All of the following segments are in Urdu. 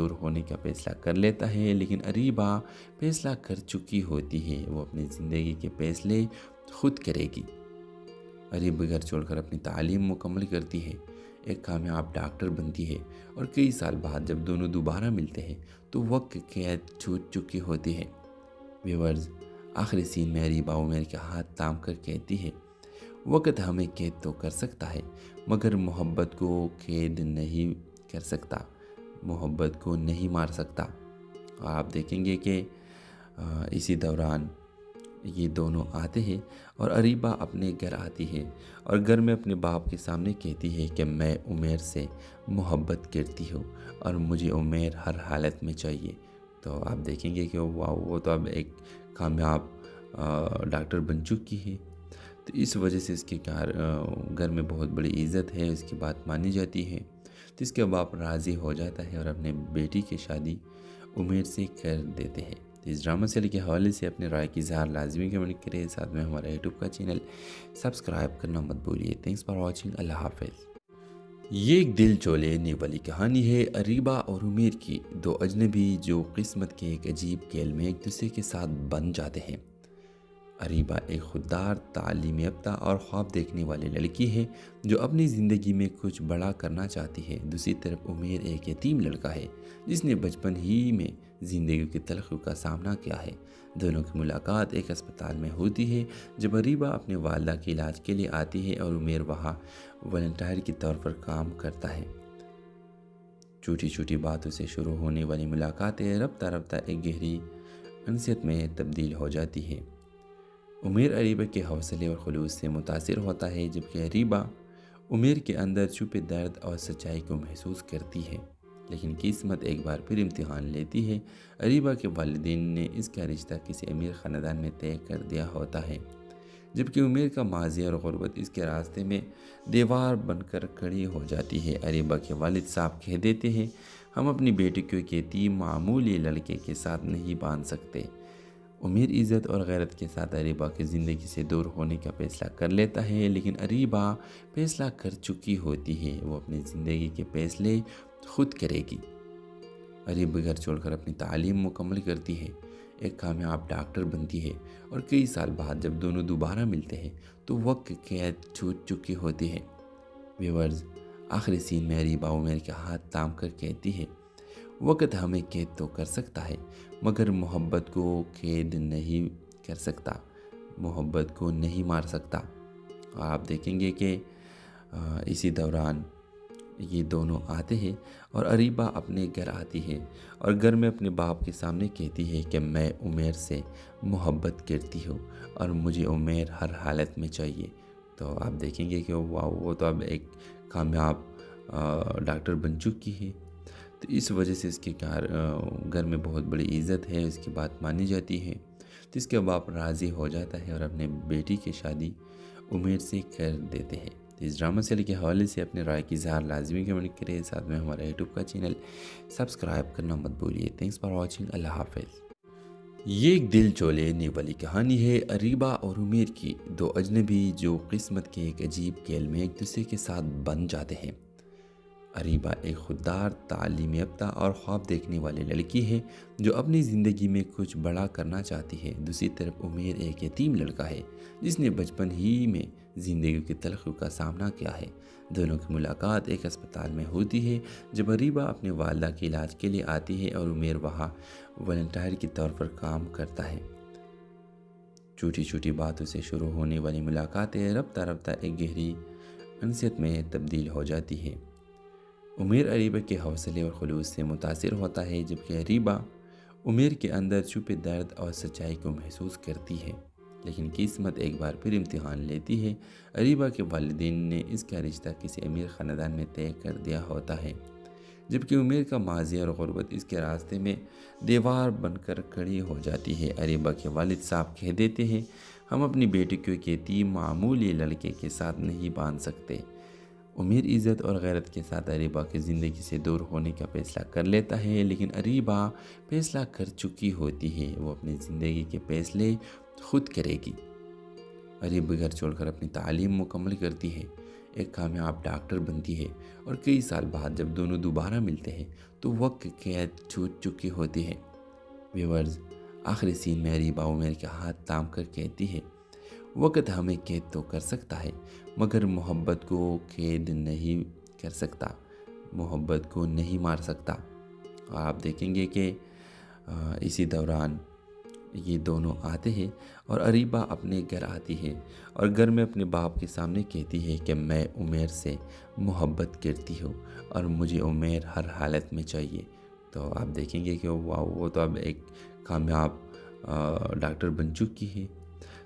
دور ہونے کا فیصلہ کر لیتا ہے، لیکن اریبہ فیصلہ کر چکی ہوتی ہے، وہ اپنی زندگی کے فیصلے خود کرے گی۔ اریبہ گھر چھوڑ کر اپنی تعلیم مکمل کرتی ہے، ایک کامیاب ڈاکٹر بنتی ہے، اور کئی سال بعد جب دونوں دوبارہ ملتے ہیں تو وقت کی قید چھوٹ چکی ہوتی ہے۔ ویورز، آخری سین میں اریبہ عمیر کے ہاتھ تھام کر کہتی ہے، وقت ہمیں قید تو کر سکتا ہے مگر محبت کو قید نہیں کر سکتا، محبت کو نہیں مار سکتا۔ اور آپ دیکھیں گے کہ اسی دوران یہ دونوں آتے ہیں اور اریبہ اپنے گھر آتی ہے اور گھر میں اپنے باپ کے سامنے کہتی ہے کہ میں عمیر سے محبت کرتی ہوں اور مجھے عمیر ہر حالت میں چاہیے۔ تو آپ دیکھیں گے کہ وہ تو اب ایک کامیاب ڈاکٹر بن چکی ہے، تو اس وجہ سے اس کے گھر میں بہت بڑی عزت ہے، اس کی بات مانی جاتی ہے، تو اس کے باپ راضی ہو جاتا ہے اور اپنے بیٹی کی شادی عمیر سے کر دیتے ہیں۔ تو اس ڈرامہ سیریل کے حوالے سے اپنے رائے کی اظہار لازمی کمنٹ کریں، ساتھ میں ہمارا یوٹیوب کا چینل سبسکرائب کرنا مت بھولیے۔ تھینکس فار واچنگ، اللہ حافظ۔ یہ ایک دل چو لینے والی کہانی ہے اریبہ اور عمیر کی، دو اجنبی جو قسمت کے ایک عجیب کھیل میں ایک دوسرے کے ساتھ بن جاتے ہیں۔ اریبہ ایک خوددار، تعلیم یافتہ اور خواب دیکھنے والی لڑکی ہے جو اپنی زندگی میں کچھ بڑا کرنا چاہتی ہے۔ دوسری طرف عمیر ایک یتیم لڑکا ہے جس نے بچپن ہی میں زندگی کی تلخیوں کا سامنا کیا ہے۔ دونوں کی ملاقات ایک اسپتال میں ہوتی ہے جب اریبہ اپنے والدہ کے علاج کے لیے آتی ہے اور عمیر وہاں والنٹیئر کے طور پر کام کرتا ہے۔ چھوٹی چھوٹی باتوں سے شروع ہونے والی ملاقاتیں رفتہ رفتہ ایک گہری انسیت میں تبدیل ہو جاتی ہے۔ عمیر اریبہ کے حوصلے اور خلوص سے متاثر ہوتا ہے، جبکہ اریبہ عمیر کے اندر چھپے درد اور سچائی کو محسوس کرتی ہے۔ لیکن قسمت ایک بار پھر امتحان لیتی ہے۔ اریبہ کے والدین نے اس کا رشتہ کسی امیر خاندان میں طے کر دیا ہوتا ہے، جبکہ عمیر کا ماضی اور غربت اس کے راستے میں دیوار بن کر کھڑی ہو جاتی ہے۔ اریبہ کے والد صاحب کہہ دیتے ہیں، ہم اپنی بیٹی کو ایک یتیم معمولی لڑکے کے ساتھ نہیں باندھ سکتے۔ عمیر عزت اور غیرت کے ساتھ اریبہ کی زندگی سے دور ہونے کا فیصلہ کر لیتا ہے، لیکن اریبہ فیصلہ کر چکی ہوتی ہے، وہ اپنی زندگی کے فیصلے خود کرے گی۔ اریبہ گھر چھوڑ کر اپنی تعلیم مکمل کرتی ہے، ایک کامیاب ڈاکٹر بنتی ہے، اور کئی سال بعد جب دونوں دوبارہ ملتے ہیں تو وقت کی قید چھوٹ چکی ہوتی ہے۔ ویورز، آخری سین میں اریبہ عمیر کے ہاتھ تھام کر کہتی ہے، وقت ہمیں قید تو کر سکتا ہے مگر محبت کو قید نہیں کر سکتا، محبت کو نہیں مار سکتا۔ اور آپ دیکھیں گے کہ اسی دوران یہ دونوں آتے ہیں اور اریبہ اپنے گھر آتی ہے اور گھر میں اپنے باپ کے سامنے کہتی ہے کہ میں عمیر سے محبت کرتی ہوں اور مجھے عمیر ہر حالت میں چاہیے۔ تو آپ دیکھیں گے کہ وہ تو اب ایک کامیاب ڈاکٹر بن چکی ہے، تو اس وجہ سے اس کے گھر میں بہت بڑی عزت ہے، اس کی بات مانی جاتی ہے، تو اس کے باپ راضی ہو جاتا ہے اور اپنے بیٹی کی شادی عمیر سے کر دیتے ہیں۔ تو اس ڈرامہ سیریل کے حوالے سے اپنے رائے کی اظہار لازمی کمنٹ کریں، ساتھ میں ہمارا یوٹیوب کا چینل سبسکرائب کرنا مت بھولیے۔ تھینکس فار واچنگ، اللہ حافظ۔ یہ ایک دل چو لینے والی کہانی ہے اریبہ اور عمیر کی، دو اجنبی جو قسمت کے ایک عجیب کھیل میں ایک دوسرے کے ساتھ بن جاتے ہیں۔ اریبہ ایک خوددار، تعلیم یافتہ اور خواب دیکھنے والی لڑکی ہے جو اپنی زندگی میں کچھ بڑا کرنا چاہتی ہے۔ دوسری طرف عمیر ایک یتیم لڑکا ہے جس نے بچپن ہی میں زندگی کی تلخیوں کا سامنا کیا ہے۔ دونوں کی ملاقات ایک اسپتال میں ہوتی ہے جب اریبہ اپنے والدہ کے علاج کے لیے آتی ہے اور عمیر وہاں والنٹیئر کے طور پر کام کرتا ہے۔ چھوٹی چھوٹی باتوں سے شروع ہونے والی ملاقاتیں رفتہ رفتہ ایک گہری انسیت میں تبدیل ہو جاتی ہے۔ عمیر اریبہ کے حوصلے اور خلوص سے متاثر ہوتا ہے، جبکہ اریبہ عمیر کے اندر چھپے درد اور سچائی کو محسوس کرتی ہے۔ لیکن قسمت ایک بار پھر امتحان لیتی ہے۔ اریبہ کے والدین نے اس کا رشتہ کسی امیر خاندان میں طے کر دیا ہوتا ہے، جبکہ عمیر کا ماضی اور غربت اس کے راستے میں دیوار بن کر کھڑی ہو جاتی ہے۔ اریبہ کے والد صاحب کہہ دیتے ہیں، ہم اپنی بیٹی کو ایک یتیم معمولی لڑکے کے ساتھ نہیں باندھ سکتے۔ عمیر عزت اور غیرت کے ساتھ اریبہ کی زندگی سے دور ہونے کا فیصلہ کر لیتا ہے، لیکن اریبہ فیصلہ کر چکی ہوتی ہے، وہ اپنی زندگی کے فیصلے خود کرے گی۔ اریبہ گھر چھوڑ کر اپنی تعلیم مکمل کرتی ہے، ایک کامیاب ڈاکٹر بنتی ہے اور کئی سال بعد جب دونوں دوبارہ ملتے ہیں تو وقت کی قید چھوٹ چکی ہوتی ہے۔ ویورز، آخری سین میں اریبہ عمیر کے ہاتھ تھام کر کہتی ہے، وقت ہمیں قید تو کر سکتا ہے مگر محبت کو قید نہیں کر سکتا، محبت کو نہیں مار سکتا۔ اور آپ دیکھیں گے کہ اسی دوران یہ دونوں آتے ہیں اور اریبہ اپنے گھر آتی ہے اور گھر میں اپنے باپ کے سامنے کہتی ہے کہ میں عمیر سے محبت کرتی ہوں اور مجھے عمیر ہر حالت میں چاہیے۔ تو آپ دیکھیں گے کہ وہ تو اب ایک کامیاب ڈاکٹر بن چکی ہے،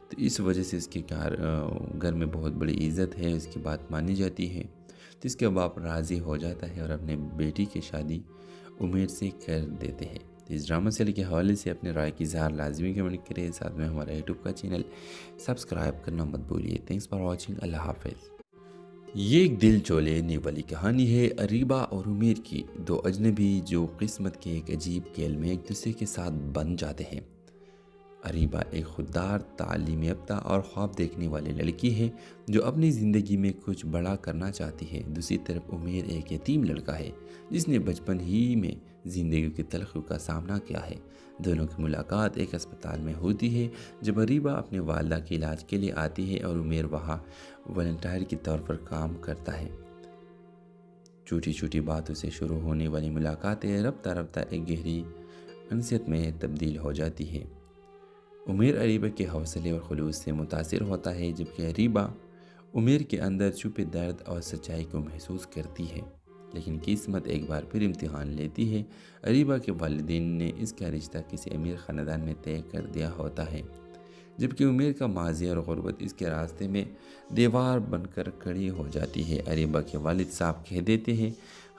تو اس وجہ سے اس کے گھر میں بہت بڑی عزت ہے، اس کی بات مانی جاتی ہے، تو اس کے باپ راضی ہو جاتا ہے اور اپنے بیٹی کی شادی عمیر سے کر دیتے ہیں۔ تو اس ڈرامہ سیریل کے حوالے سے اپنے رائے کی اظہار لازمی کمنٹ کریں، ساتھ میں ہمارا یوٹیوب کا چینل سبسکرائب کرنا مت بھولیے۔ تھینکس فار واچنگ، اللہ حافظ۔ یہ ایک دل چولینے والی کہانی ہے اریبہ اور عمیر کی، دو اجنبی جو قسمت کے ایک عجیب کھیل میں ایک دوسرے کے ساتھ بن جاتے ہیں۔ اریبہ ایک خوددار، تعلیم یافتہ اور خواب دیکھنے والی لڑکی ہے جو اپنی زندگی میں کچھ بڑا کرنا چاہتی ہے۔ دوسری طرف عمیر ایک یتیم لڑکا ہے جس نے بچپن ہی میں زندگی کی تلخیوں کا سامنا کیا ہے۔ دونوں کی ملاقات ایک اسپتال میں ہوتی ہے جب اریبہ اپنے والدہ کے علاج کے لیے آتی ہے اور عمیر وہاں والنٹیئر کے طور پر کام کرتا ہے۔ چھوٹی چھوٹی باتوں سے شروع ہونے والی ملاقاتیں رفتہ رفتہ ایک گہری انسیت میں تبدیل ہو جاتی ہے۔ عمیر اریبہ کے حوصلے اور خلوص سے متاثر ہوتا ہے جبکہ اریبہ عمیر کے اندر چھپے درد اور سچائی کو محسوس کرتی ہے، لیکن قسمت ایک بار پھر امتحان لیتی ہے۔ اریبہ کے والدین نے اس کا رشتہ کسی امیر خاندان میں طے کر دیا ہوتا ہے، جبکہ عمیر کا ماضی اور غربت اس کے راستے میں دیوار بن کر کھڑی ہو جاتی ہے۔ اریبہ کے والد صاحب کہہ دیتے ہیں،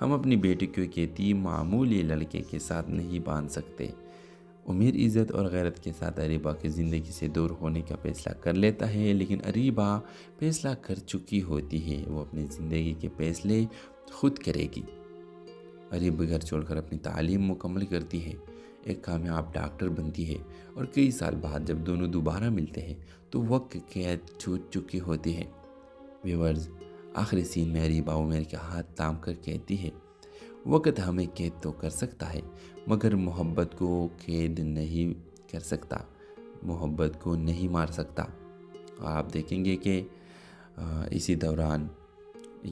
ہم اپنی بیٹی کو ایک یتیم معمولی لڑکے کے ساتھ نہیں باندھ سکتے۔ عمیر عزت اور غیرت کے ساتھ اریبہ کی زندگی سے دور ہونے کا فیصلہ کر لیتا ہے، لیکن اریبہ فیصلہ کر چکی ہوتی ہے، وہ اپنی زندگی کے فیصلے خود کرے گی۔ اریبہ گھر چھوڑ کر اپنی تعلیم مکمل کرتی ہے، ایک کامیاب ڈاکٹر بنتی ہے اور کئی سال بعد جب دونوں دوبارہ ملتے ہیں تو وقت کی قید چھوٹ چکی ہوتی ہے۔ ویورز، آخری سین میں اریبہ عمیر کے ہاتھ تھام کر کہتی ہے، وقت ہمیں قید تو کر سکتا ہے مگر محبت کو قید نہیں کر سکتا، محبت کو نہیں مار سکتا۔ اور آپ دیکھیں گے کہ اسی دوران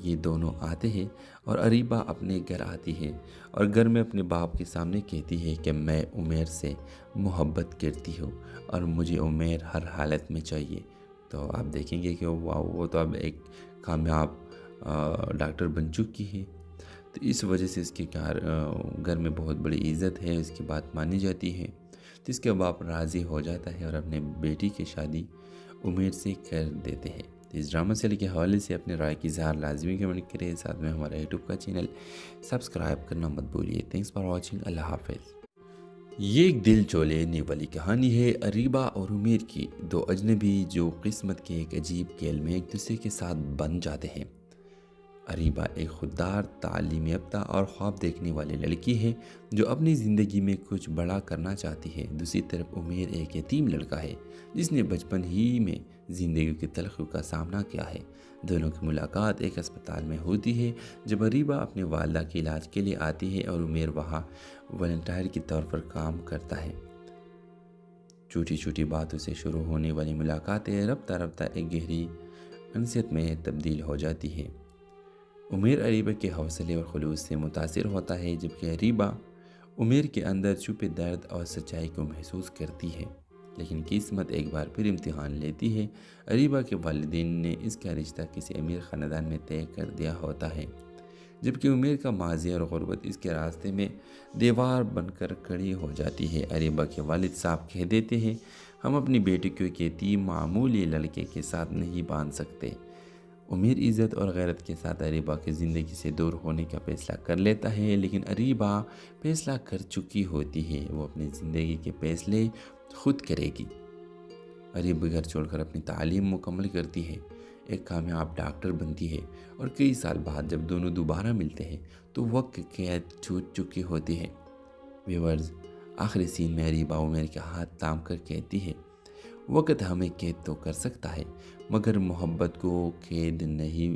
یہ دونوں آتے ہیں اور اریبہ اپنے گھر آتی ہے اور گھر میں اپنے باپ کے سامنے کہتی ہے کہ میں عمیر سے محبت کرتی ہوں اور مجھے عمیر ہر حالت میں چاہیے۔ تو آپ دیکھیں گے کہ وہ تو اب ایک کامیاب ڈاکٹر بن چکی ہے، تو اس وجہ سے اس کے گھر میں بہت بڑی عزت ہے، اس کی بات مانی جاتی ہے، تو اس کے باپ راضی ہو جاتا ہے اور اپنے بیٹی کی شادی عمیر سے کر دیتے ہیں۔ اس ڈرامہ سیریل کے حوالے سے اپنے رائے کی اظہار لازمی کمنٹ کریں، ساتھ میں ہمارا یوٹیوب کا چینل سبسکرائب کرنا مت بھولیے۔ تھینکس فار واچنگ، اللہ حافظ۔ یہ ایک دل چولینے والی کہانی ہے اریبہ اور عمیر کی، دو اجنبی جو قسمت کے ایک عجیب کھیل میں ایک دوسرے کے ساتھ بن جاتے ہیں۔ اریبہ ایک خوددار، تعلیم یافتہ اور خواب دیکھنے والی لڑکی ہے جو اپنی زندگی میں کچھ بڑا کرنا چاہتی ہے۔ دوسری طرف عمیر ایک یتیم لڑکا ہے جس نے بچپن ہی میں زندگی کی تلخیوں کا سامنا کیا ہے۔ دونوں کی ملاقات ایک اسپتال میں ہوتی ہے جب اریبہ اپنے والدہ کے علاج کے لیے آتی ہے اور عمیر وہاں والنٹیئر کے طور پر کام کرتا ہے۔ چھوٹی چھوٹی باتوں سے شروع ہونے والی ملاقاتیں رفتہ رفتہ ایک گہری انسیت میں تبدیل ہو جاتی ہے۔ عمیر اریبہ کے حوصلے اور خلوص سے متاثر ہوتا ہے جبکہ اریبہ عمیر کے اندر چھپے درد اور سچائی کو محسوس کرتی ہے، لیکن قسمت ایک بار پھر امتحان لیتی ہے۔ اریبہ کے والدین نے اس کا رشتہ کسی امیر خاندان میں طے کر دیا ہوتا ہے، جبکہ عمیر کا ماضی اور غربت اس کے راستے میں دیوار بن کر کھڑی ہو جاتی ہے۔ اریبہ کے والد صاحب کہہ دیتے ہیں، ہم اپنی بیٹی کو ایک یتیم معمولی لڑکے کے ساتھ نہیں باندھ سکتے۔ عمیر عزت اور غیرت کے ساتھ اریبہ کی زندگی سے دور ہونے کا فیصلہ کر لیتا ہے، لیکن اریبہ فیصلہ کر چکی ہوتی ہے، وہ اپنی زندگی کے فیصلے خود کرے گی۔ اریبہ گھر چھوڑ کر اپنی تعلیم مکمل کرتی ہے، ایک کامیاب ڈاکٹر بنتی ہے اور کئی سال بعد جب دونوں دوبارہ ملتے ہیں تو وقت کی قید چھوٹ چکی ہوتی ہے۔ ویورز، آخری سین میں اریبہ عمیر کے ہاتھ تھام کر کہتی ہے، وقت ہمیں قید تو کر سکتا ہے مگر محبت کو قید نہیں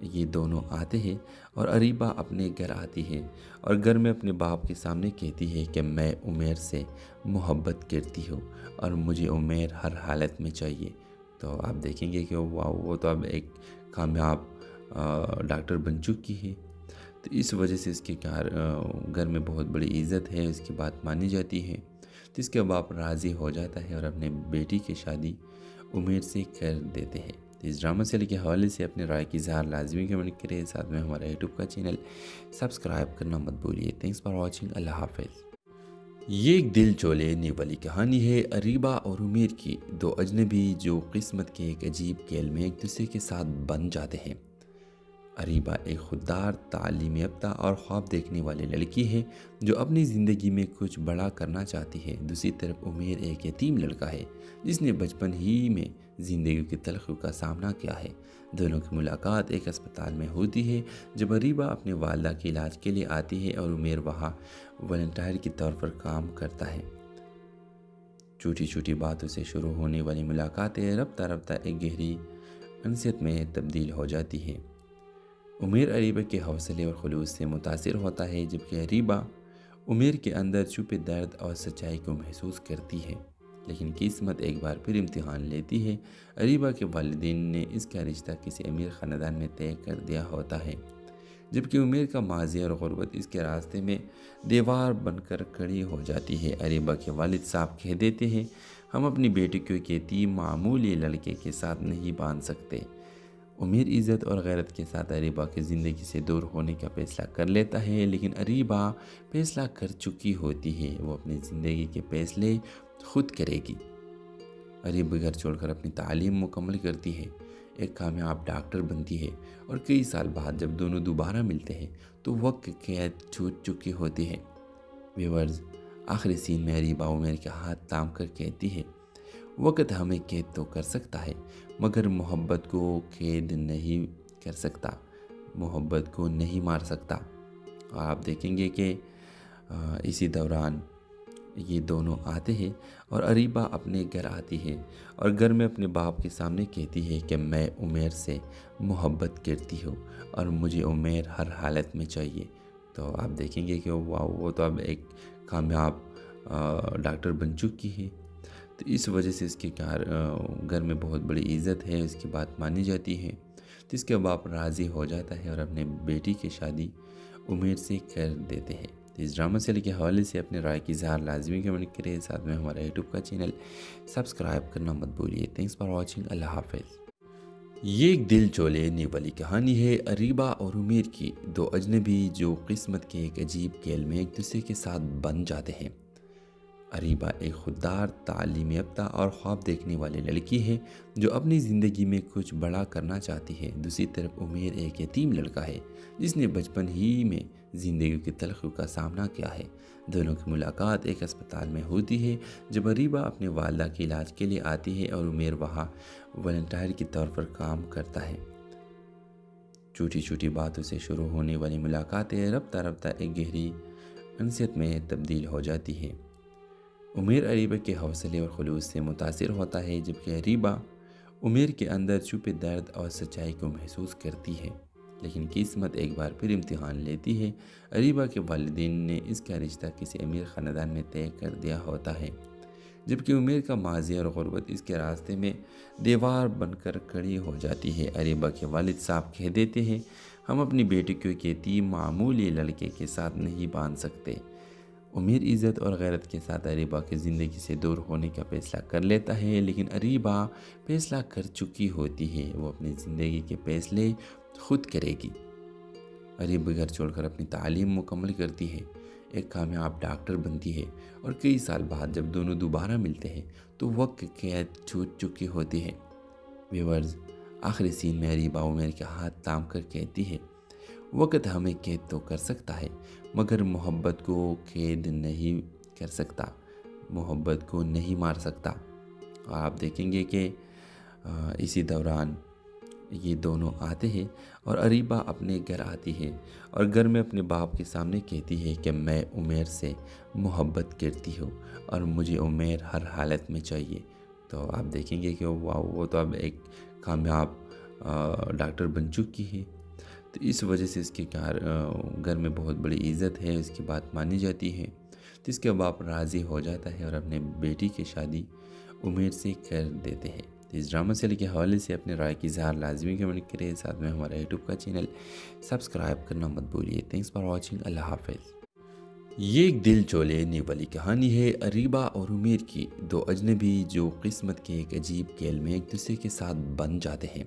یہ دونوں آتے ہیں اور اریبہ اپنے گھر آتی ہے اور گھر میں اپنے باپ کے سامنے کہتی ہے کہ میں عمیر سے محبت کرتی ہوں اور مجھے عمیر ہر حالت میں چاہیے۔ تو آپ دیکھیں گے کہ وہ تو اب ایک کامیاب ڈاکٹر بن چکی ہے، تو اس وجہ سے اس کے گھر میں بہت بڑی عزت ہے، اس کی بات مانی جاتی ہے۔ تو اس کے باپ راضی ہو جاتا ہے اور اپنے بیٹی کی شادی عمیر سے کر دیتے ہیں۔ تو اس ڈرامہ سیریل کے حوالے سے اپنے رائے کی اظہار لازمی کمنٹ کریں، ساتھ میں ہمارا یوٹیوب کا چینل سبسکرائب کرنا مت بھولیے۔ تھینکس فار واچنگ، اللہ حافظ۔ یہ ایک دل چو لینے والی کہانی ہے اریبہ اور عمیر کی، دو اجنبی جو قسمت کے ایک عجیب کھیل میں ایک دوسرے کے ساتھ بن جاتے ہیں۔ اریبہ ایک خوددار، تعلیم یافتہ اور خواب دیکھنے والی لڑکی ہے جو اپنی زندگی میں کچھ بڑا کرنا چاہتی ہے۔ دوسری طرف عمیر ایک یتیم لڑکا ہے جس نے بچپن ہی میں زندگی کی تلخیوں کا سامنا کیا ہے۔ دونوں کی ملاقات ایک اسپتال میں ہوتی ہے جب اریبہ اپنے والدہ کے علاج کے لیے آتی ہے اور عمیر وہاں والنٹیئر کے طور پر کام کرتا ہے۔ چھوٹی چھوٹی باتوں سے شروع ہونے والی ملاقاتیں رفتہ رفتہ ایک گہری انسیت میں تبدیل ہو جاتی ہے۔ عمیر اریبہ کے حوصلے اور خلوص سے متاثر ہوتا ہے، جبکہ اریبہ عمیر کے اندر چھپے درد اور سچائی کو محسوس کرتی ہے۔ لیکن قسمت ایک بار پھر امتحان لیتی ہے۔ اریبہ کے والدین نے اس کا رشتہ کسی امیر خاندان میں طے کر دیا ہوتا ہے، جبکہ عمیر کا ماضی اور غربت اس کے راستے میں دیوار بن کر کھڑی ہو جاتی ہے۔ اریبہ کے والد صاحب کہہ دیتے ہیں، ہم اپنی بیٹی کو ایک یتیم معمولی لڑکے کے ساتھ نہیں باندھ سکتے۔ عمیر عزت اور غیرت کے ساتھ اریبہ کی زندگی سے دور ہونے کا فیصلہ کر لیتا ہے، لیکن اریبہ فیصلہ کر چکی ہوتی ہے، وہ اپنی زندگی کے فیصلے خود کرے گی۔ اریبہ گھر چھوڑ کر اپنی تعلیم مکمل کرتی ہے، ایک کامیاب ڈاکٹر بنتی ہے، اور کئی سال بعد جب دونوں دوبارہ ملتے ہیں تو وقت قید چھوٹ چکی ہوتی ہے۔ ویورز، آخری سین میں اریبہ عمیر کے ہاتھ تھام کر کہتی ہے، وقت ہمیں قید تو کر سکتا ہے مگر محبت کو قید نہیں کر سکتا، محبت کو نہیں مار سکتا۔ اور آپ دیکھیں گے کہ اسی دوران یہ دونوں آتے ہیں اور اریبہ اپنے گھر آتی ہے اور گھر میں اپنے باپ کے سامنے کہتی ہے کہ میں عمیر سے محبت کرتی ہوں اور مجھے عمیر ہر حالت میں چاہیے۔ تو آپ دیکھیں گے کہ وہ تو اب ایک کامیاب ڈاکٹر بن چکی ہے، تو اس وجہ سے اس کے گھر میں بہت بڑی عزت ہے، اس کی بات مانی جاتی ہے۔ تو اس کے باپ راضی ہو جاتا ہے اور اپنے بیٹی کی شادی عمیر سے کر دیتے ہیں۔ اس ڈرامہ سیریل کے حوالے سے اپنے رائے کی اظہار لازمی کمنٹ کریں، ساتھ میں ہمارا یوٹیوب کا چینل سبسکرائب کرنا مت بھولیے۔ تھینکس فار واچنگ، اللہ حافظ۔ یہ ایک دل چو لینے والی کہانی ہے اریبہ اور عمیر کی، دو اجنبی جو قسمت کے ایک عجیب کھیل میں ایک دوسرے کے ساتھ بن جاتے ہیں۔ اریبہ ایک خوددار، تعلیم یافتہ اور خواب دیکھنے والی لڑکی ہے جو اپنی زندگی میں کچھ بڑا کرنا چاہتی ہے۔ دوسری طرف عمیر ایک یتیم لڑکا ہے جس نے بچپن ہی میں زندگی کی تلخیوں کا سامنا کیا ہے۔ دونوں کی ملاقات ایک اسپتال میں ہوتی ہے جب اریبہ اپنے والدہ کے علاج کے لیے آتی ہے اور عمیر وہاں والنٹیئر کے طور پر کام کرتا ہے۔ چھوٹی چھوٹی باتوں سے شروع ہونے والی ملاقاتیں رفتہ رفتہ ایک گہری انسیت میں تبدیل ہو جاتی ہے۔ عمیر اریبہ کے حوصلے اور خلوص سے متاثر ہوتا ہے، جبکہ اریبہ عمیر کے اندر چھپے درد اور سچائی کو محسوس کرتی ہے۔ لیکن قسمت ایک بار پھر امتحان لیتی ہے۔ اریبہ کے والدین نے اس کا رشتہ کسی امیر خاندان میں طے کر دیا ہوتا ہے، جبکہ عمیر کا ماضی اور غربت اس کے راستے میں دیوار بن کر کھڑی ہو جاتی ہے۔ اریبہ کے والد صاحب کہہ دیتے ہیں، ہم اپنی بیٹی کو ایک یتیم معمولی لڑکے کے ساتھ نہیں باندھ سکتے۔ عمیر عزت اور غیرت کے ساتھ اریبہ کی زندگی سے دور ہونے کا فیصلہ کر لیتا ہے، لیکن اریبہ فیصلہ کر چکی ہوتی ہے، وہ اپنی زندگی کے فیصلے خود کرے گی۔ اریبہ گھر چھوڑ کر اپنی تعلیم مکمل کرتی ہے، ایک کامیاب ڈاکٹر بنتی ہے، اور کئی سال بعد جب دونوں دوبارہ ملتے ہیں تو وقت قید چھوٹ چکی ہوتی ہے۔ ویورز، آخری سین میں اریبہ عمیر کے ہاتھ تھام کر کہتی ہے، وقت ہمیں قید تو کر سکتا ہے مگر محبت کو قید نہیں کر سکتا، محبت کو نہیں مار سکتا۔ اور آپ دیکھیں گے کہ اسی دوران یہ دونوں آتے ہیں اور اریبہ اپنے گھر آتی ہے اور گھر میں اپنے باپ کے سامنے کہتی ہے کہ میں عمیر سے محبت کرتی ہوں اور مجھے عمیر ہر حالت میں چاہیے۔ تو آپ دیکھیں گے کہ وہ تو اب ایک کامیاب ڈاکٹر بن چکی ہے، تو اس وجہ سے اس کے گھر میں بہت بڑی عزت ہے، اس کی بات مانی جاتی ہے۔ تو اس کے باپ راضی ہو جاتا ہے اور اپنے بیٹی کی شادی عمیر سے کر دیتے ہیں۔ تو اس ڈرامہ سیریل کے حوالے سے اپنے رائے کی اظہار لازمی کمنٹ کریں، ساتھ میں ہمارا یوٹیوب کا چینل سبسکرائب کرنا مت بھولیے۔ تھینکس فار واچنگ، اللہ حافظ۔ یہ ایک دل چو لینے والی کہانی ہے اریبہ اور عمیر کی، دو اجنبی جو قسمت کے ایک عجیب کھیل میں ایک دوسرے کے ساتھ بن جاتے ہیں۔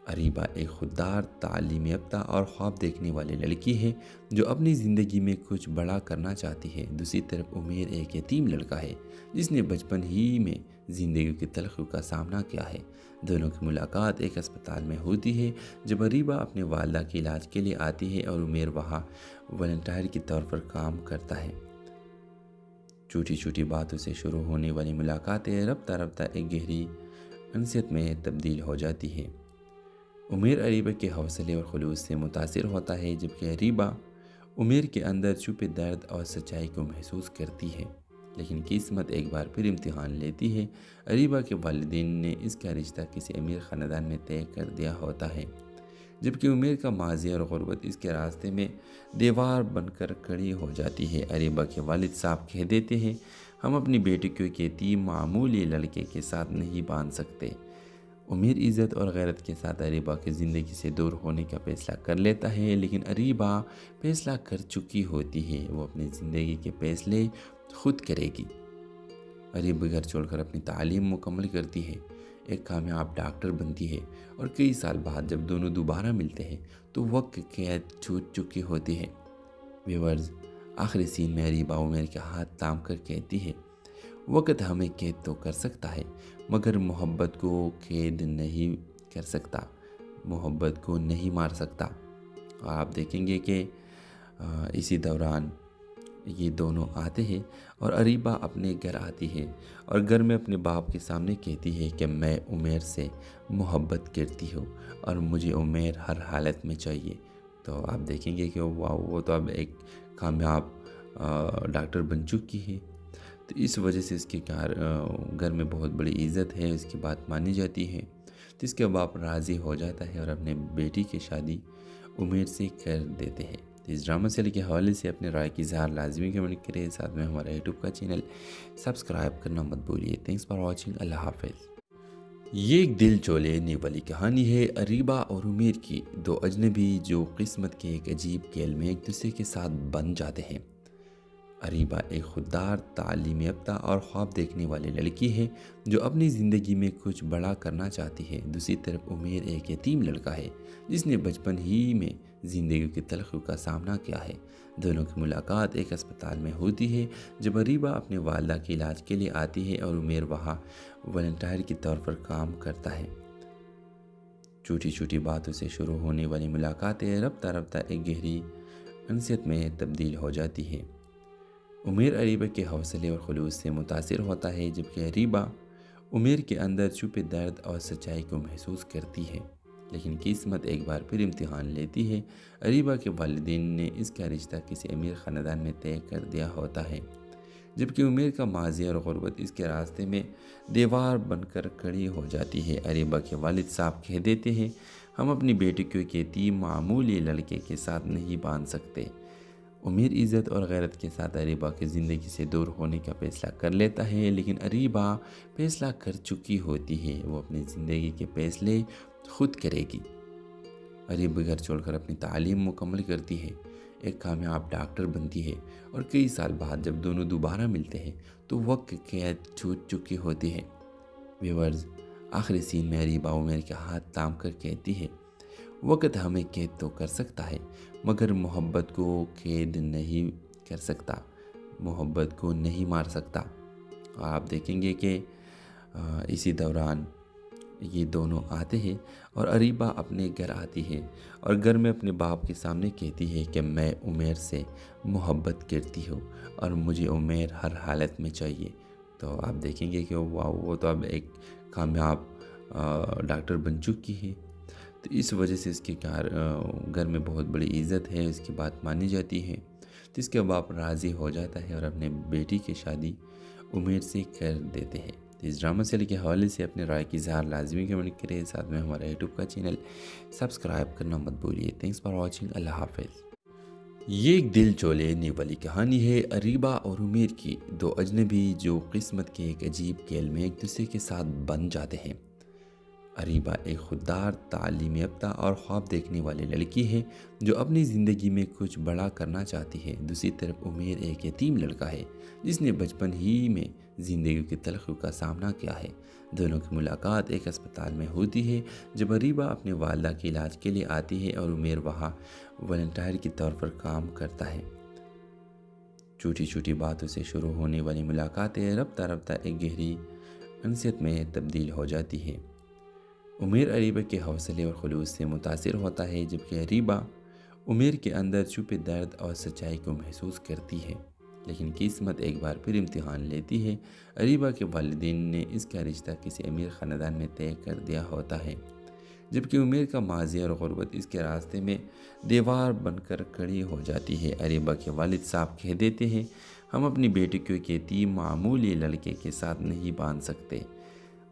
اریبہ ایک خوددار، تعلیم یافتہ اور خواب دیکھنے والی لڑکی ہے جو اپنی زندگی میں کچھ بڑا کرنا چاہتی ہے۔ دوسری طرف عمیر ایک یتیم لڑکا ہے جس نے بچپن ہی میں زندگی کی تلخیوں کا سامنا کیا ہے۔ دونوں کی ملاقات ایک اسپتال میں ہوتی ہے جب اریبہ اپنے والدہ کے علاج کے لیے آتی ہے اور عمیر وہاں والنٹیئر کے طور پر کام کرتا ہے۔ چھوٹی چھوٹی باتوں سے شروع ہونے والی ملاقاتیں رفتہ رفتہ ایک گہری انسیت میں تبدیل ہو جاتی ہے۔ عمیر اریبہ کے حوصلے اور خلوص سے متاثر ہوتا ہے، جبکہ اریبہ عمیر کے اندر چھپے درد اور سچائی کو محسوس کرتی ہے۔ لیکن قسمت ایک بار پھر امتحان لیتی ہے۔ اریبہ کے والدین نے اس کا رشتہ کسی امیر خاندان میں طے کر دیا ہوتا ہے، جبکہ عمیر کا ماضی اور غربت اس کے راستے میں دیوار بن کر کھڑی ہو جاتی ہے۔ اریبہ کے والد صاحب کہہ دیتے ہیں، ہم اپنی بیٹی کو ایک یتیم معمولی لڑکے کے ساتھ نہیں باندھ سکتے۔ عمیر عزت اور غیرت کے ساتھ اریبہ کی زندگی سے دور ہونے کا فیصلہ کر لیتا ہے، لیکن اریبہ فیصلہ کر چکی ہوتی ہے، وہ اپنی زندگی کے فیصلے خود کرے گی۔ اریبہ گھر چھوڑ کر اپنی تعلیم مکمل کرتی ہے، ایک کامیاب ڈاکٹر بنتی ہے، اور کئی سال بعد جب دونوں دوبارہ ملتے ہیں تو وقت قید چھوٹ چکی ہوتی ہے۔ ویورز، آخری سین میں اریبہ عمیر کے ہاتھ تھام کر کہتی ہے، وقت ہمیں قید تو کر سکتا ہے مگر محبت کو قید نہیں کر سکتا، محبت کو نہیں مار سکتا۔ اور آپ دیکھیں گے کہ اسی دوران یہ دونوں آتے ہیں اور اریبہ اپنے گھر آتی ہے اور گھر میں اپنے باپ کے سامنے کہتی ہے کہ میں عمیر سے محبت کرتی ہوں اور مجھے عمیر ہر حالت میں چاہیے۔ تو آپ دیکھیں گے کہ وہ تو اب ایک کامیاب ڈاکٹر بن چکی ہے۔ تو اس وجہ سے اس کے گھر میں بہت بڑی عزت ہے، اس کی بات مانی جاتی ہے۔ تو اس کے باپ راضی ہو جاتا ہے اور اپنے بیٹی کی شادی عمیر سے کر دیتے ہیں۔ اس ڈرامہ سیریل کے حوالے سے اپنے رائے کی اظہار لازمی کمنٹ کریں، ساتھ میں ہمارا یوٹیوب کا چینل سبسکرائب کرنا مت بھولیے۔ تھینکس فار واچنگ، اللہ حافظ۔ یہ ایک دل چو لینے والی کہانی ہے اریبہ اور عمیر کی، دو اجنبی جو قسمت کے ایک عجیب کھیل میں ایک دوسرے کے ساتھ بن جاتے ہیں۔ اریبہ ایک خوددار، تعلیم یافتہ اور خواب دیکھنے والی لڑکی ہے جو اپنی زندگی میں کچھ بڑا کرنا چاہتی ہے۔ دوسری طرف عمیر ایک یتیم لڑکا ہے جس نے بچپن ہی میں زندگی کی تلخیوں کا سامنا کیا ہے۔ دونوں کی ملاقات ایک اسپتال میں ہوتی ہے جب اریبہ اپنے والدہ کے علاج کے لیے آتی ہے اور عمیر وہاں والنٹیئر کے طور پر کام کرتا ہے۔ چھوٹی چھوٹی باتوں سے شروع ہونے والی ملاقاتیں رفتہ رفتہ ایک گہری انسیت میں تبدیل ہو جاتی ہے۔ عمیر اریبہ کے حوصلے اور خلوص سے متاثر ہوتا ہے، جبکہ اریبہ عمیر کے اندر چھپے درد اور سچائی کو محسوس کرتی ہے۔ لیکن قسمت ایک بار پھر امتحان لیتی ہے۔ اریبہ کے والدین نے اس کا رشتہ کسی امیر خاندان میں طے کر دیا ہوتا ہے، جبکہ عمیر کا ماضی اور غربت اس کے راستے میں دیوار بن کر کھڑی ہو جاتی ہے۔ اریبہ کے والد صاحب کہہ دیتے ہیں، ہم اپنی بیٹی کو ایک یتیم معمولی لڑکے کے ساتھ نہیں باندھ سکتے۔ عمیر عزت اور غیرت کے ساتھ اریبہ کی زندگی سے دور ہونے کا فیصلہ کر لیتا ہے، لیکن اریبہ فیصلہ کر چکی ہوتی ہے، وہ اپنی زندگی کے فیصلے خود کرے گی۔ اریبہ گھر چھوڑ کر اپنی تعلیم مکمل کرتی ہے، ایک کامیاب ڈاکٹر بنتی ہے، اور کئی سال بعد جب دونوں دوبارہ ملتے ہیں تو وقت قید چھوٹ چکی ہوتی ہے۔ ویورز، آخری سین میں اریبہ عمیر کے ہاتھ تھام کر کہتی ہے، وقت ہمیں قید تو کر سکتا ہے مگر محبت کو قید نہیں کر سکتا، محبت کو نہیں مار سکتا۔ اور آپ دیکھیں گے کہ اسی دوران یہ دونوں آتے ہیں اور اریبہ اپنے گھر آتی ہے اور گھر میں اپنے باپ کے سامنے کہتی ہے کہ میں عمیر سے محبت کرتی ہوں اور مجھے عمیر ہر حالت میں چاہیے۔ تو آپ دیکھیں گے کہ وہ تو اب ایک کامیاب ڈاکٹر بن چکی ہے۔ تو اس وجہ سے اس کے گھر میں بہت بڑی عزت ہے، اس کی بات مانی جاتی ہے۔ تو اس کے باپ راضی ہو جاتا ہے اور اپنے بیٹی کی شادی عمیر سے کر دیتے ہیں۔ تو اس ڈرامہ سیریل کے حوالے سے اپنے رائے کی اظہار لازمی کمنٹ کریں، ساتھ میں ہمارا یوٹیوب کا چینل سبسکرائب کرنا مت بھولیے۔ تھینکس فار واچنگ، اللہ حافظ۔ یہ ایک دل چو لینے والی کہانی ہے اریبہ اور عمیر کی، دو اجنبی جو قسمت کے ایک عجیب کھیل میں ایک دوسرے کے ساتھ بن جاتے ہیں۔ اریبہ ایک خوددار، تعلیم یافتہ اور خواب دیکھنے والی لڑکی ہے جو اپنی زندگی میں کچھ بڑا کرنا چاہتی ہے۔ دوسری طرف عمیر ایک یتیم لڑکا ہے جس نے بچپن ہی میں زندگی کی تلخیوں کا سامنا کیا ہے۔ دونوں کی ملاقات ایک اسپتال میں ہوتی ہے جب اریبہ اپنے والدہ کے علاج کے لیے آتی ہے اور عمیر وہاں والنٹیئر کے طور پر کام کرتا ہے۔ چھوٹی چھوٹی باتوں سے شروع ہونے والی ملاقاتیں رفتہ رفتہ ایک گہری انسیت میں تبدیل ہو جاتی ہے۔ عمیر اریبہ کے حوصلے اور خلوص سے متاثر ہوتا ہے، جبکہ اریبہ عمیر کے اندر چھپے درد اور سچائی کو محسوس کرتی ہے۔ لیکن قسمت ایک بار پھر امتحان لیتی ہے۔ اریبہ کے والدین نے اس کا رشتہ کسی امیر خاندان میں طے کر دیا ہوتا ہے، جبکہ عمیر کا ماضی اور غربت اس کے راستے میں دیوار بن کر کھڑی ہو جاتی ہے۔ اریبہ کے والد صاحب کہہ دیتے ہیں، ہم اپنی بیٹی کو ایک یتیم معمولی لڑکے کے ساتھ نہیں باندھ سکتے۔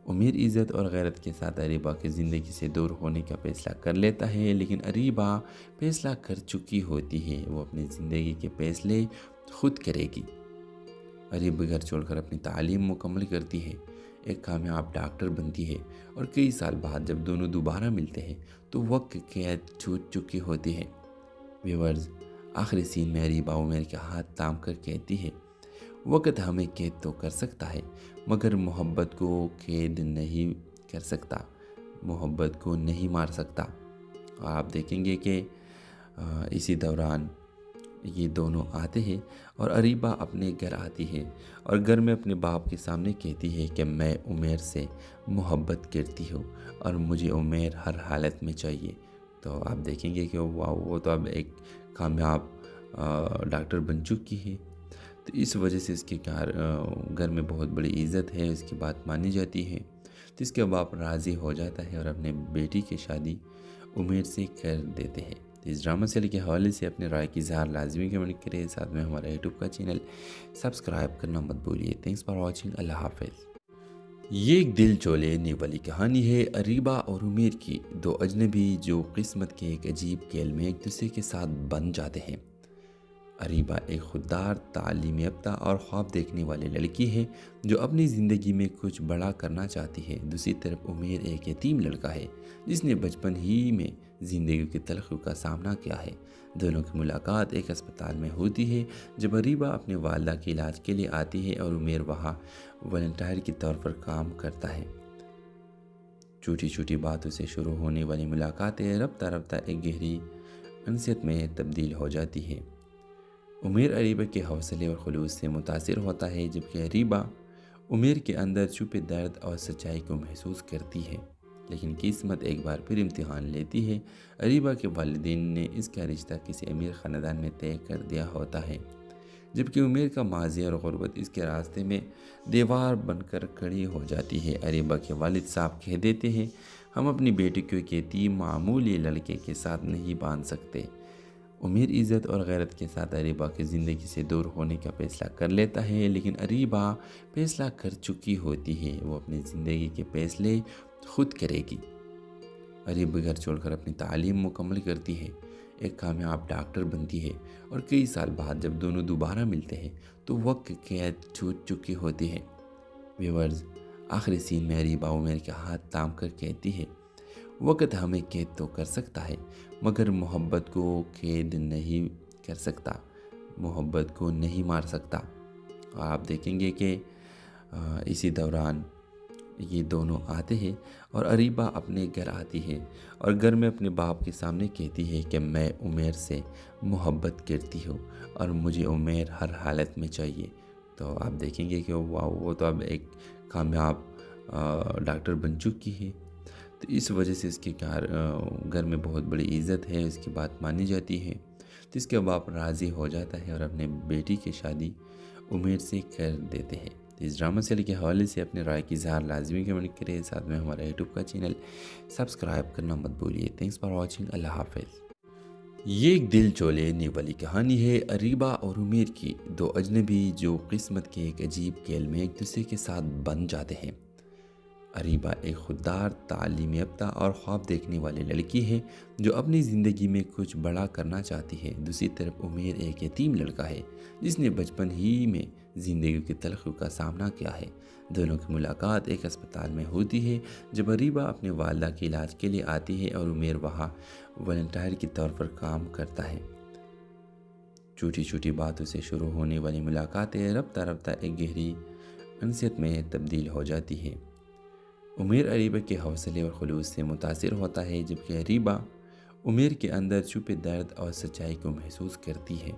عمیر عزت اور غیرت کے ساتھ اریبہ کی زندگی سے دور ہونے کا فیصلہ کر لیتا ہے، لیکن اریبہ فیصلہ کر چکی ہوتی ہے، وہ اپنی زندگی کے فیصلے خود کرے گی۔ اریبہ گھر چھوڑ کر اپنی تعلیم مکمل کرتی ہے، ایک کامیاب ڈاکٹر بنتی ہے، اور کئی سال بعد جب دونوں دوبارہ ملتے ہیں تو وقت کی قید چھوٹ چکی ہوتی ہے۔ ویورز، آخری سین میں اریبہ عمیر کے ہاتھ تھام کر کہتی ہے، وقت ہمیں قید تو کر سکتا ہے مگر محبت کو قید نہیں کر سکتا، محبت کو نہیں مار سکتا۔ آپ دیکھیں گے کہ اسی دوران یہ دونوں آتے ہیں اور اریبہ اپنے گھر آتی ہے اور گھر میں اپنے باپ کے سامنے کہتی ہے کہ میں عمیر سے محبت کرتی ہوں اور مجھے عمیر ہر حالت میں چاہیے۔ تو آپ دیکھیں گے کہ وہ تو اب ایک کامیاب ڈاکٹر بن چکی ہے، تو اس وجہ سے اس کے گھر میں بہت بڑی عزت ہے، اس کی بات مانی جاتی ہے، تو اس کے باپ راضی ہو جاتا ہے اور اپنے بیٹی کی شادی عمیر سے کر دیتے ہیں۔ اس ڈرامہ سیریل کے حوالے سے اپنے رائے کی اظہار لازمی کمنٹ کریں، ساتھ میں ہمارا یوٹیوب کا چینل سبسکرائب کرنا مت بھولیے۔ تھینکس فار واچنگ، اللہ حافظ۔ یہ ایک دل چو لینے والی کہانی ہے اریبہ اور عمیر کی، دو اجنبی جو قسمت کے ایک عجیب کھیل میں ایک دوسرے کے ساتھ بن جاتے ہیں۔ اریبہ ایک خوددار، تعلیم یافتہ اور خواب دیکھنے والی لڑکی ہے جو اپنی زندگی میں کچھ بڑا کرنا چاہتی ہے۔ دوسری طرف عمیر ایک یتیم لڑکا ہے جس نے بچپن ہی میں زندگی کی تلخیوں کا سامنا کیا ہے۔ دونوں کی ملاقات ایک اسپتال میں ہوتی ہے جب اریبہ اپنے والدہ کے علاج کے لیے آتی ہے اور عمیر وہاں والنٹیئر کے طور پر کام کرتا ہے۔ چھوٹی چھوٹی باتوں سے شروع ہونے والی ملاقاتیں رفتہ رفتہ ایک گہری انسیت میں تبدیل ہو جاتی ہے۔ عمیر اریبہ کے حوصلے اور خلوص سے متاثر ہوتا ہے، جبکہ اریبہ عمیر کے اندر چھپے درد اور سچائی کو محسوس کرتی ہے۔ لیکن قسمت ایک بار پھر امتحان لیتی ہے۔ اریبہ کے والدین نے اس کا رشتہ کسی امیر خاندان میں طے کر دیا ہوتا ہے، جبکہ عمیر کا ماضی اور غربت اس کے راستے میں دیوار بن کر کھڑی ہو جاتی ہے۔ اریبہ کے والد صاحب کہہ دیتے ہیں، ہم اپنی بیٹی کو ایک یتیم معمولی لڑکے کے ساتھ نہیں باندھ سکتے۔ عمیر عزت اور غیرت کے ساتھ اریبہ کی زندگی سے دور ہونے کا فیصلہ کر لیتا ہے، لیکن اریبہ فیصلہ کر چکی ہوتی ہے، وہ اپنی زندگی کے فیصلے خود کرے گی۔ اریبہ گھر چھوڑ کر اپنی تعلیم مکمل کرتی ہے، ایک کامیاب ڈاکٹر بنتی ہے، اور کئی سال بعد جب دونوں دوبارہ ملتے ہیں تو وقت کی قید چھوٹ چکی ہوتی ہے۔ ویورز، آخری سین میں اریبہ عمیر کے ہاتھ تھام کر کہتی ہے، وقت ہمیں قید تو کر سکتا ہے مگر محبت کو قید نہیں کر سکتا، محبت کو نہیں مار سکتا۔ آپ دیکھیں گے کہ اسی دوران یہ دونوں آتے ہیں اور اریبہ اپنے گھر آتی ہے اور گھر میں اپنے باپ کے سامنے کہتی ہے کہ میں عمیر سے محبت کرتی ہوں اور مجھے عمیر ہر حالت میں چاہیے۔ تو آپ دیکھیں گے کہ وہ تو اب ایک کامیاب ڈاکٹر بن چکی ہے، تو اس وجہ سے اس کے گھر میں بہت بڑی عزت ہے، اس کی بات مانی جاتی ہے، تو اس کے باپ راضی ہو جاتا ہے اور اپنے بیٹی کی شادی عمیر سے کر دیتے ہیں۔ تو اس ڈرامہ سیریل کے حوالے سے اپنے رائے کی اظہار لازمی کمنٹ کریں، ساتھ میں ہمارا یوٹیوب کا چینل سبسکرائب کرنا مت بھولیے۔ تھینکس فار واچنگ، اللہ حافظ۔ یہ ایک دل چولینے والی کہانی ہے اریبہ اور عمیر کی، دو اجنبی جو قسمت کے ایک عجیب کھیل میں ایک دوسرے کے ساتھ بن جاتے ہیں۔ اریبہ ایک خوددار، تعلیم یافتہ اور خواب دیکھنے والی لڑکی ہے جو اپنی زندگی میں کچھ بڑا کرنا چاہتی ہے۔ دوسری طرف عمیر ایک یتیم لڑکا ہے جس نے بچپن ہی میں زندگی کی تلخیوں کا سامنا کیا ہے۔ دونوں کی ملاقات ایک اسپتال میں ہوتی ہے جب اریبہ اپنے والدہ کے علاج کے لیے آتی ہے اور عمیر وہاں والنٹیئر کے طور پر کام کرتا ہے۔ چھوٹی چھوٹی باتوں سے شروع ہونے والی ملاقاتیں رفتہ رفتہ ایک گہری انسیت میں تبدیل ہو جاتی ہے۔ عمیر اریبہ کے حوصلے اور خلوص سے متاثر ہوتا ہے، جبکہ اریبہ عمیر کے اندر چھپے درد اور سچائی کو محسوس کرتی ہے۔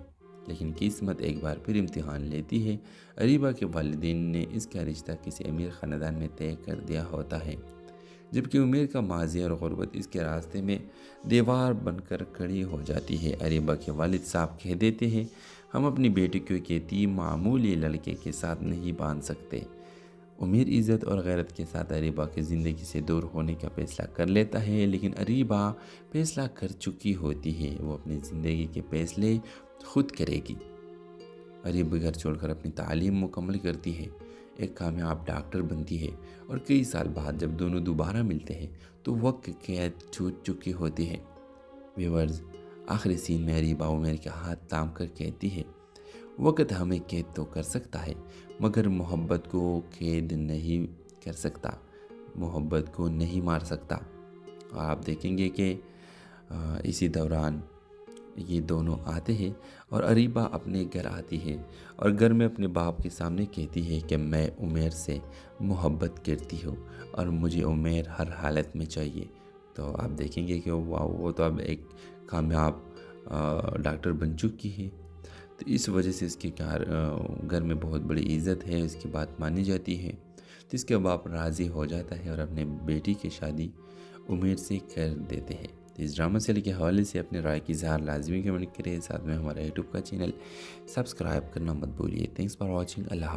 لیکن قسمت ایک بار پھر امتحان لیتی ہے۔ اریبہ کے والدین نے اس کا رشتہ کسی امیر خاندان میں طے کر دیا ہوتا ہے، جبکہ عمیر کا ماضی اور غربت اس کے راستے میں دیوار بن کر کھڑی ہو جاتی ہے۔ اریبہ کے والد صاحب کہہ دیتے ہیں، ہم اپنی بیٹی کو ایک یتیم معمولی لڑکے کے ساتھ نہیں باندھ سکتے۔ عمیر عزت اور غیرت کے ساتھ اریبہ کی زندگی سے دور ہونے کا فیصلہ کر لیتا ہے، لیکن اریبہ فیصلہ کر چکی ہوتی ہے، وہ اپنی زندگی کے فیصلے خود کرے گی۔ اریبہ گھر چھوڑ کر اپنی تعلیم مکمل کرتی ہے، ایک کامیاب ڈاکٹر بنتی ہے، اور کئی سال بعد جب دونوں دوبارہ ملتے ہیں تو وقت کی قید چھوٹ چکی ہوتی ہے۔ ویورز، آخری سین میں اریبہ عمیر کے ہاتھ تھام کر کہتی ہے، وقت ہمیں قید تو کر سکتا ہے مگر محبت کو قید نہیں کر سکتا، محبت کو نہیں مار سکتا۔ اور آپ دیکھیں گے کہ اسی دوران یہ دونوں آتے ہیں اور اریبہ اپنے گھر آتی ہے اور گھر میں اپنے باپ کے سامنے کہتی ہے کہ میں عمیر سے محبت کرتی ہوں اور مجھے عمیر ہر حالت میں چاہیے۔ تو آپ دیکھیں گے کہ وہ تو اب ایک کامیاب ڈاکٹر بن چکی ہے، تو اس وجہ سے اس کے گھر میں بہت بڑی عزت ہے، اس کی بات مانی جاتی ہے، تو اس کے باپ راضی ہو جاتا ہے اور اپنے بیٹی کی شادی عمیر سے کر دیتے ہیں۔ اس ڈرامہ سیریل کے حوالے سے اپنے رائے کی اظہار لازمی کمنٹ کریں، ساتھ میں ہمارا یوٹیوب کا چینل سبسکرائب کرنا مت بھولیے۔ Thanks for watching. اللہ حافظ۔